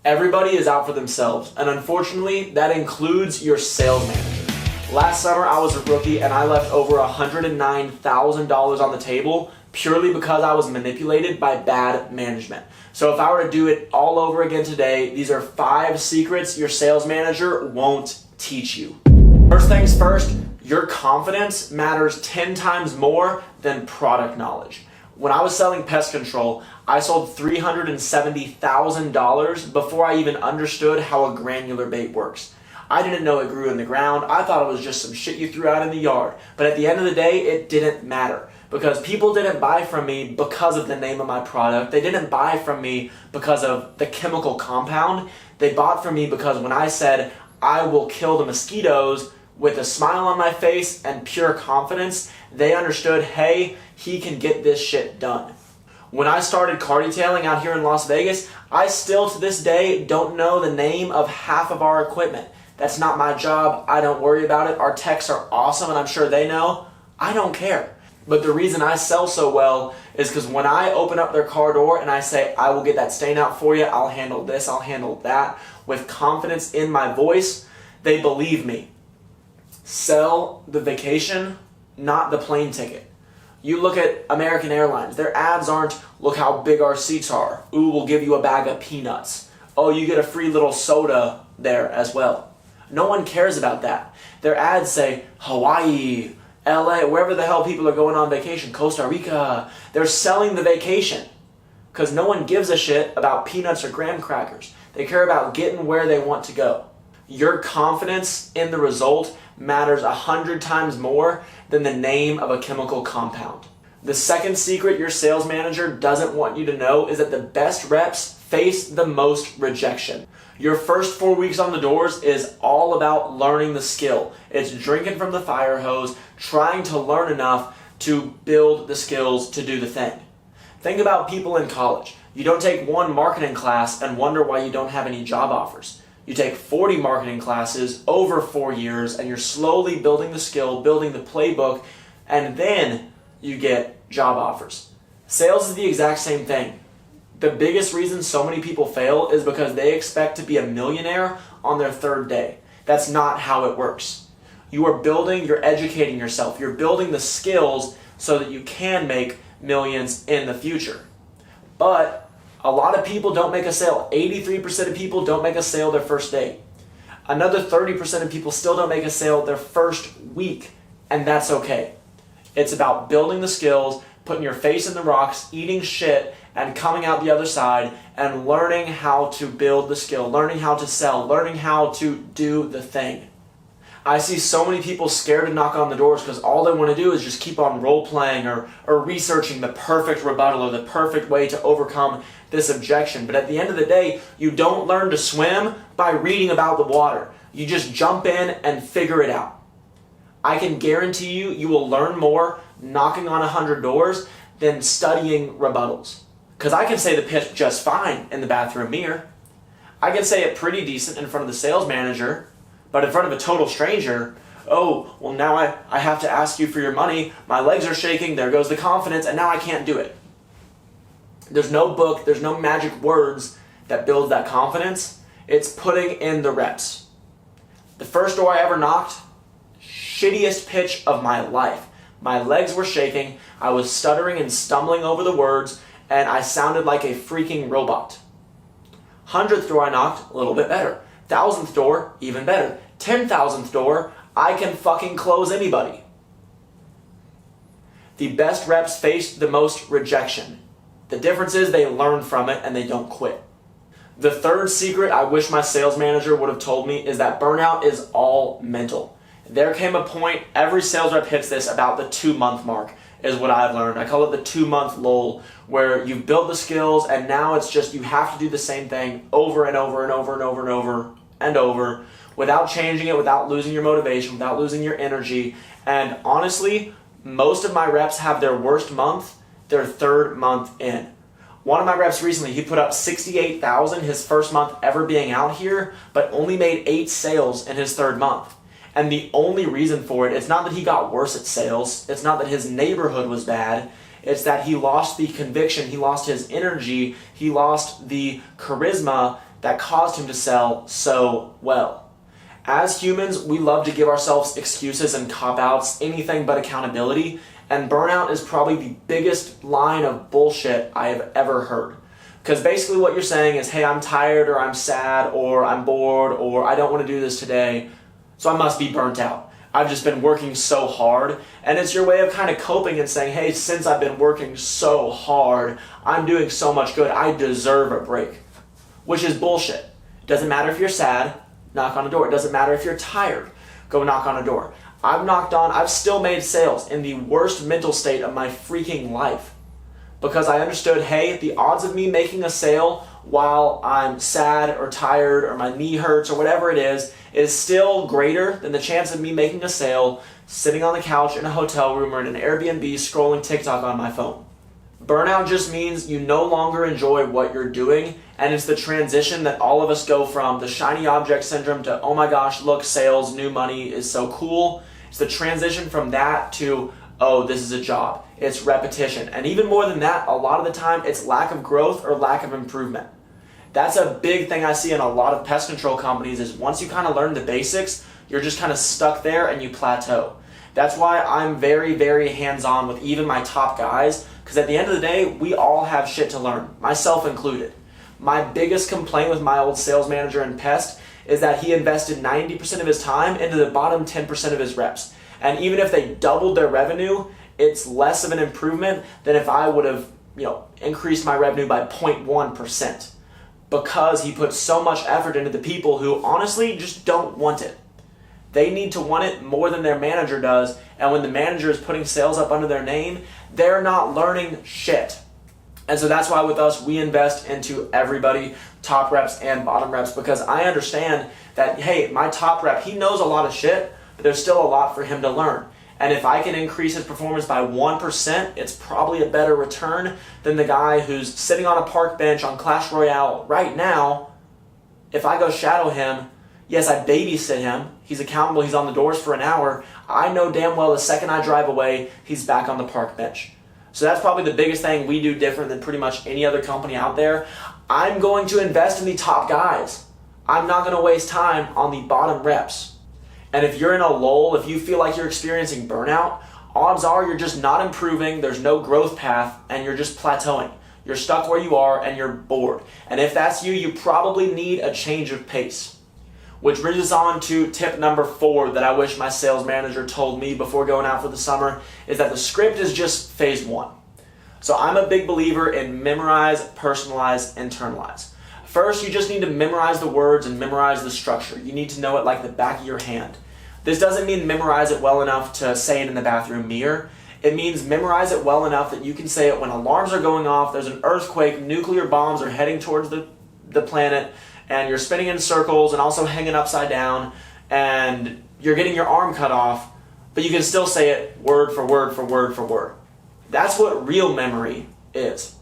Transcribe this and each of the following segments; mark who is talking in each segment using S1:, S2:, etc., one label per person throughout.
S1: Everybody is out for themselves, and unfortunately, that includes your sales manager. Last summer, I was a rookie and I left over $109,000 on the table purely because I was manipulated by bad management. So if I were to do it all over again today, these are 5 secrets your sales manager won't teach you. First things first, your confidence matters 10 times more than product knowledge. When I was selling pest control, I sold $370,000 before I even understood how a granular bait works. I didn't know it grew in the ground. I thought it was just some shit you threw out in the yard. But at the end of the day, it didn't matter because people didn't buy from me because of the name of my product. They didn't buy from me because of the chemical compound. They bought from me because when I said, I will kill the mosquitoes with a smile on my face and pure confidence, they understood, hey, he can get this shit done. When I started car detailing out here in Las Vegas, I still to this day don't know the name of half of our equipment. That's not my job. I don't worry about it. Our techs are awesome and I'm sure they know. I don't care. But the reason I sell so well is because when I open up their car door and I say, I will get that stain out for you, I'll handle this, I'll handle that, with confidence in my voice, they believe me. Sell the vacation, not the plane ticket. You look at American Airlines, their ads aren't, look how big our seats are. Ooh, we'll give you a bag of peanuts. Oh, you get a free little soda there as well. No one cares about that. Their ads say Hawaii, LA, wherever the hell people are going on vacation, Costa Rica. They're selling the vacation because no one gives a shit about peanuts or graham crackers. They care about getting where they want to go. Your confidence in the result matters 100 times more than the name of a chemical compound. The second secret your sales manager doesn't want you to know is that the best reps face the most rejection. Your first 4 weeks on the doors is all about learning the skill. It's drinking from the fire hose, trying to learn enough to build the skills to do the thing. Think about people in college. You don't take one marketing class and wonder why you don't have any job offers. You take 40 marketing classes over 4 years and you're slowly building the skill, building the playbook, and then you get job offers. Sales is the exact same thing. The biggest reason so many people fail is because they expect to be a millionaire on their 3rd day. That's not how it works. You are building, you're educating yourself, you're building the skills so that you can make millions in the future. But a lot of people don't make a sale. 83% of people don't make a sale their first day. Another 30% of people still don't make a sale their first week, and that's okay. It's about building the skills, putting your face in the rocks, eating shit, and coming out the other side and learning how to build the skill, learning how to sell, learning how to do the thing. I see so many people scared to knock on the doors because all they want to do is just keep on role-playing or researching the perfect rebuttal or the perfect way to overcome this objection. But at the end of the day, you don't learn to swim by reading about the water. You just jump in and figure it out. I can guarantee you, you will learn more knocking on 100 doors than studying rebuttals. Because I can say the pitch just fine in the bathroom mirror. I can say it pretty decent in front of the sales manager, but in front of a total stranger, oh, well now I have to ask you for your money, my legs are shaking, there goes the confidence, and now I can't do it. There's no book, there's no magic words that builds that confidence. It's putting in the reps. The first door I ever knocked, shittiest pitch of my life. My legs were shaking, I was stuttering and stumbling over the words, and I sounded like a freaking robot. 100th door I knocked, a little bit better. 1,000th door, even better. 10,000th door, I can fucking close anybody. The best reps face the most rejection. The difference is they learn from it and they don't quit. The third secret I wish my sales manager would have told me is that burnout is all mental. There came a point, every sales rep hits this about the 2-month mark, is what I've learned. I call it the 2-month lull, where you've built the skills and now it's just you have to do the same thing over and over and over and over and over and over without changing it, without losing your motivation, without losing your energy. And honestly, most of my reps have their worst month their 3rd month in. One of my reps recently, he put up $68,000 his first month ever being out here, but only made 8 sales in his 3rd month. And the only reason for it, it's not that he got worse at sales, it's not that his neighborhood was bad, it's that he lost the conviction, he lost his energy, he lost the charisma that caused him to sell so well. As humans, we love to give ourselves excuses and cop-outs, anything but accountability, and burnout is probably the biggest line of bullshit I have ever heard. Because basically what you're saying is, hey, I'm tired, or I'm sad, or I'm bored, or I don't want to do this today, so I must be burnt out. I've just been working so hard, and it's your way of kind of coping and saying, hey, since I've been working so hard, I'm doing so much good, I deserve a break. Which is bullshit. It doesn't matter if you're sad, knock on a door. It doesn't matter if you're tired, go knock on a door. I've still made sales in the worst mental state of my freaking life. Because I understood, hey, the odds of me making a sale while I'm sad or tired or my knee hurts or whatever it is still greater than the chance of me making a sale sitting on the couch in a hotel room or in an Airbnb scrolling TikTok on my phone. Burnout just means you no longer enjoy what you're doing, and it's the transition that all of us go from the shiny object syndrome to, oh my gosh, look, sales, new money is so cool. It's the transition from that to, oh, this is a job. It's repetition. And even more than that, a lot of the time, it's lack of growth or lack of improvement. That's a big thing I see in a lot of pest control companies is once you kind of learn the basics, you're just kind of stuck there and you plateau. That's why I'm very, very hands-on with even my top guys, because at the end of the day, we all have shit to learn, myself included. My biggest complaint with my old sales manager in Pest is that he invested 90% of his time into the bottom 10% of his reps. And even if they doubled their revenue, it's less of an improvement than if I would have, increased my revenue by 0.1%. Because he put so much effort into the people who honestly just don't want it. They need to want it more than their manager does, and when the manager is putting sales up under their name, they're not learning shit. And so that's why with us, we invest into everybody, top reps and bottom reps, because I understand that, hey, my top rep, he knows a lot of shit, but there's still a lot for him to learn. And if I can increase his performance by 1%, it's probably a better return than the guy who's sitting on a park bench on Clash Royale right now. If I go shadow him, yes, I babysit him. He's accountable. He's on the doors for an hour. I know damn well the second I drive away, he's back on the park bench. So that's probably the biggest thing we do different than pretty much any other company out there. I'm going to invest in the top guys. I'm not going to waste time on the bottom reps. And if you're in a lull, if you feel like you're experiencing burnout, odds are you're just not improving, there's no growth path, and you're just plateauing. You're stuck where you are and you're bored. And if that's you, you probably need a change of pace. Which brings us on to tip number 4 that I wish my sales manager told me before going out for the summer, is that the script is just phase 1. So I'm a big believer in memorize, personalize, internalize. First, you just need to memorize the words and memorize the structure. You need to know it like the back of your hand. This doesn't mean memorize it well enough to say it in the bathroom mirror. It means memorize it well enough that you can say it when alarms are going off, there's an earthquake, nuclear bombs are heading towards the planet, and you're spinning in circles and also hanging upside down, and you're getting your arm cut off, but you can still say it word for word for word for word. That's what real memory is.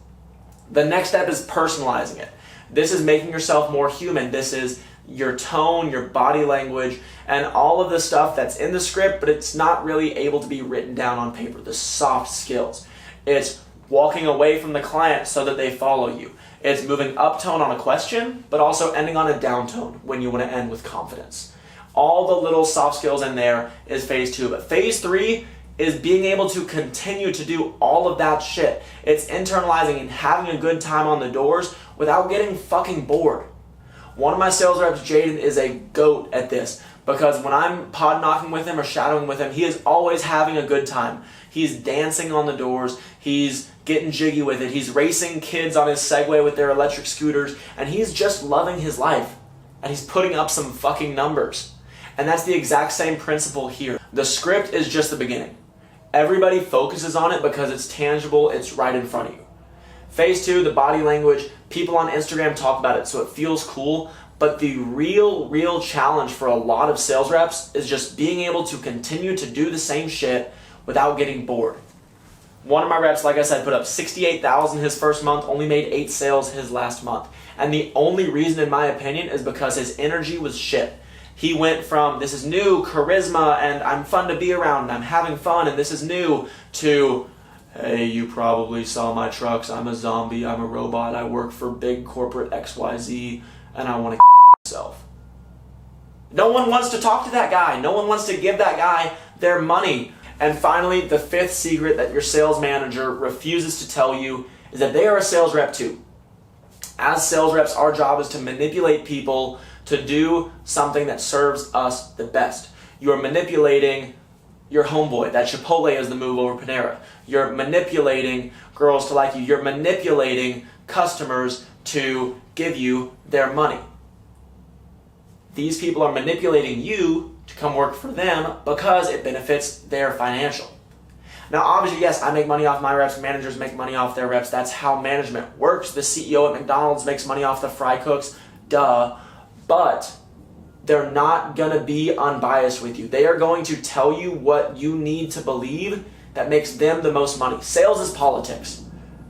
S1: The next step is personalizing it. This is making yourself more human. This is your tone, your body language, and all of the stuff that's in the script, but it's not really able to be written down on paper, the soft skills. It's walking away from the client so that they follow you. It's moving up tone on a question, but also ending on a down tone when you want to end with confidence. All the little soft skills in there is phase 2, but phase 3 is being able to continue to do all of that shit. It's internalizing and having a good time on the doors without getting fucking bored. One of my sales reps, Jaden, is a goat at this because when I'm pod knocking with him or shadowing with him, he is always having a good time. He's dancing on the doors. He's getting jiggy with it. He's racing kids on his Segway with their electric scooters, and he's just loving his life. And he's putting up some fucking numbers. And that's the exact same principle here. The script is just the beginning. Everybody focuses on it because it's tangible, it's right in front of you. Phase 2, the body language, people on Instagram talk about it, so it feels cool, but the real challenge for a lot of sales reps is just being able to continue to do the same shit without getting bored. One of my reps, like I said, put up $68,000 his first month, only made 8 sales his last month. And the only reason, in my opinion, is because his energy was shit. He went from, this is new, charisma, and I'm fun to be around, and I'm having fun, and this is new, to, hey, you probably saw my trucks, I'm a zombie, I'm a robot, I work for big corporate XYZ, and I want to myself. No one wants to talk to that guy. No one wants to give that guy their money. And finally, the fifth secret that your sales manager refuses to tell you is that they are a sales rep too. As sales reps, our job is to manipulate people to do something that serves us the best. You are manipulating your homeboy. That Chipotle is the move over Panera. You're manipulating girls to like you. You're manipulating customers to give you their money. These people are manipulating you to come work for them because it benefits their financial. Now, obviously, yes, I make money off my reps. Managers make money off their reps. That's how management works. The CEO at McDonald's makes money off the fry cooks. Duh. But they're not going to be unbiased with you. They are going to tell you what you need to believe that makes them the most money. Sales is politics.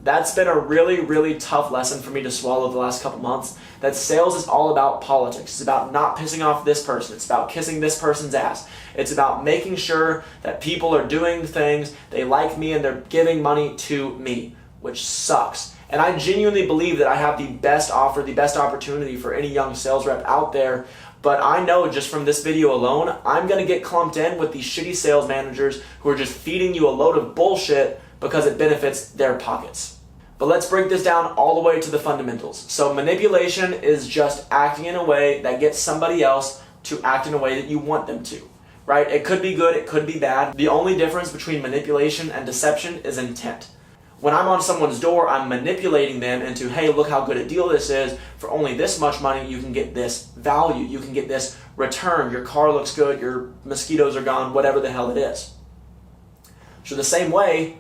S1: That's been a really, really tough lesson for me to swallow the last couple months. That sales is all about politics. It's about not pissing off this person. It's about kissing this person's ass. It's about making sure that people are doing things, they like me, and they're giving money to me, which sucks. And I genuinely believe that I have the best offer, the best opportunity for any young sales rep out there. But I know just from this video alone, I'm going to get clumped in with these shitty sales managers who are just feeding you a load of bullshit because it benefits their pockets. But let's break this down all the way to the fundamentals. So manipulation is just acting in a way that gets somebody else to act in a way that you want them to, right? It could be good, it could be bad. The only difference between manipulation and deception is intent. When I'm on someone's door, I'm manipulating them into, hey, look how good a deal this is. For only this much money, you can get this value. You can get this return. Your car looks good, your mosquitoes are gone, whatever the hell it is. So the same way,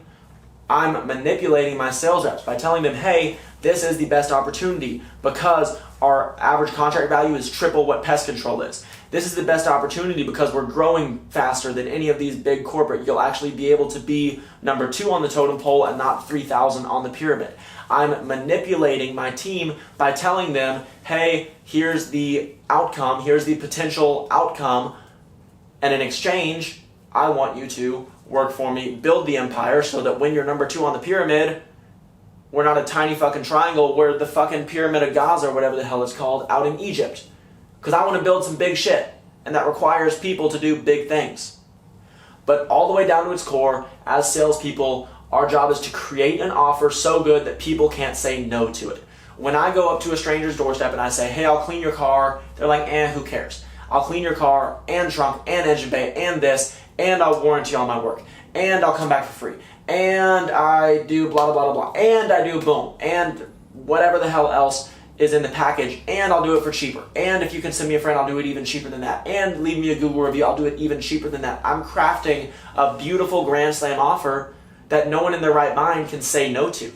S1: I'm manipulating my sales reps by telling them, hey, this is the best opportunity because our average contract value is triple what pest control is. This is the best opportunity because we're growing faster than any of these big corporate. You'll actually be able to be number 2 on the totem pole and not 3,000 on the pyramid. I'm manipulating my team by telling them, hey, here's the outcome, here's the potential outcome, and in exchange, I want you to work for me, build the empire so that when you're number 2 on the pyramid, we're not a tiny fucking triangle, we're the fucking Pyramid of Gaza or whatever the hell it's called out in Egypt. Because I want to build some big shit, and that requires people to do big things. But all the way down to its core, as salespeople, our job is to create an offer so good that people can't say no to it. When I go up to a stranger's doorstep and I say, hey, I'll clean your car, they're like, who cares? I'll clean your car and trunk and engine bay and this, and I'll warranty all my work, and I'll come back for free, and I do blah, blah, blah, blah, and I do boom, and whatever the hell else is in the package, and I'll do it for cheaper, and if you can send me a friend, I'll do it even cheaper than that, and leave me a Google review, I'll do it even cheaper than that. I'm crafting a beautiful Grand Slam offer that no one in their right mind can say no to.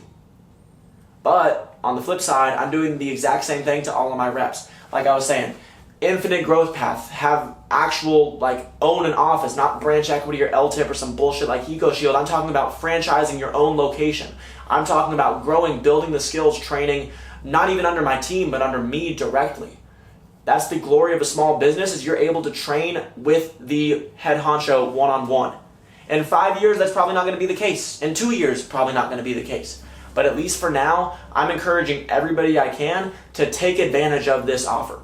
S1: But on the flip side, I'm doing the exact same thing to all of my reps. Like I was saying, infinite growth path, have actual, own an office, not branch equity or LTIP or some bullshit like EcoShield. I'm talking about franchising your own location. I'm talking about growing, building the skills, training, not even under my team, but under me directly. That's the glory of a small business, is you're able to train with the head honcho one-on-one. In 5 years, that's probably not going to be the case. In 2 years, probably not going to be the case. But at least for now, I'm encouraging everybody I can to take advantage of this offer.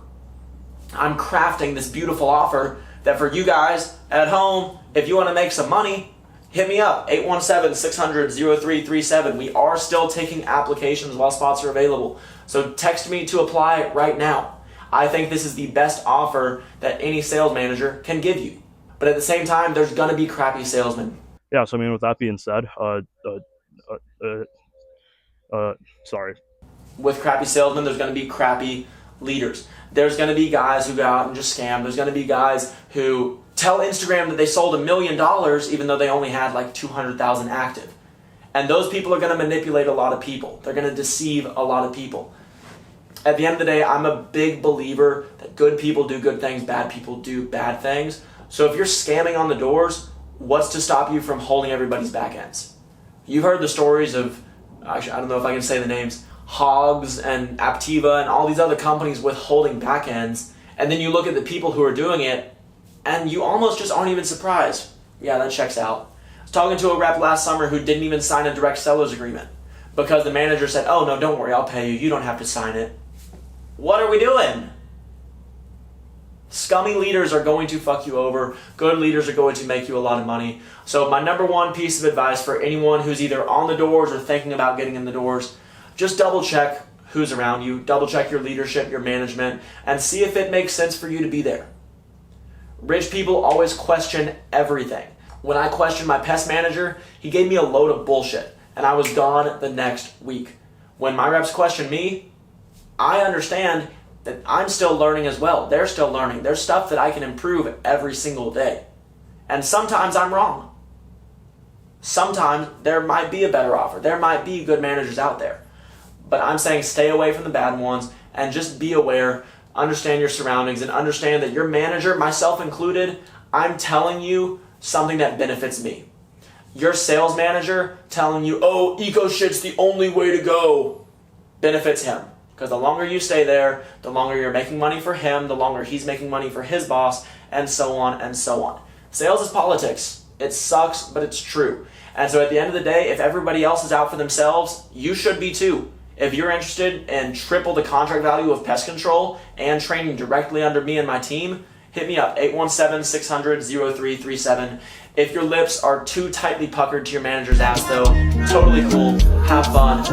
S1: I'm crafting this beautiful offer that for you guys at home, if you want to make some money, hit me up, 817-600-0337. We are still taking applications while spots are available. So text me to apply right now. I think this is the best offer that any sales manager can give you. But at the same time, there's going to be crappy salesmen.
S2: Yeah, so I mean, with that being said, sorry.
S1: With crappy salesmen, there's going to be crappy leaders. There's going to be guys who go out and just scam. There's going to be guys who tell Instagram that they sold $1 million even though they only had 200,000 active. And those people are going to manipulate a lot of people. They're going to deceive a lot of people. At the end of the day, I'm a big believer that good people do good things, bad people do bad things. So if you're scamming on the doors, what's to stop you from holding everybody's back ends? You've heard the stories of, actually, I don't know if I can say the names, Hogs and Aptiva and all these other companies withholding back ends, and then you look at the people who are doing it, and you almost just aren't even surprised. Yeah, that checks out. I was talking to a rep last summer who didn't even sign a direct seller's agreement because the manager said, oh, no, don't worry, I'll pay you. You don't have to sign it. What are we doing? Scummy leaders are going to fuck you over. Good leaders are going to make you a lot of money. So my number one piece of advice for anyone who's either on the doors or thinking about getting in the doors, just double check who's around you, double check your leadership, your management, and see if it makes sense for you to be there. Rich people always question everything. When I questioned my pest manager, he gave me a load of bullshit, and I was gone the next week. When my reps question me, I understand that I'm still learning as well. They're still learning. There's stuff that I can improve every single day. And sometimes I'm wrong. Sometimes there might be a better offer. There might be good managers out there. But I'm saying stay away from the bad ones and just be aware, understand your surroundings, and understand that your manager, myself included, I'm telling you something that benefits me. Your sales manager telling you, oh, eco shit's the only way to go, benefits him. Because the longer you stay there, the longer you're making money for him, the longer he's making money for his boss, and so on and so on. Sales is politics. It sucks, but it's true. And so at the end of the day, if everybody else is out for themselves, you should be too. If you're interested in triple the contract value of pest control and training directly under me and my team, hit me up, 817-600-0337. If your lips are too tightly puckered to your manager's ass though, totally cool, have fun.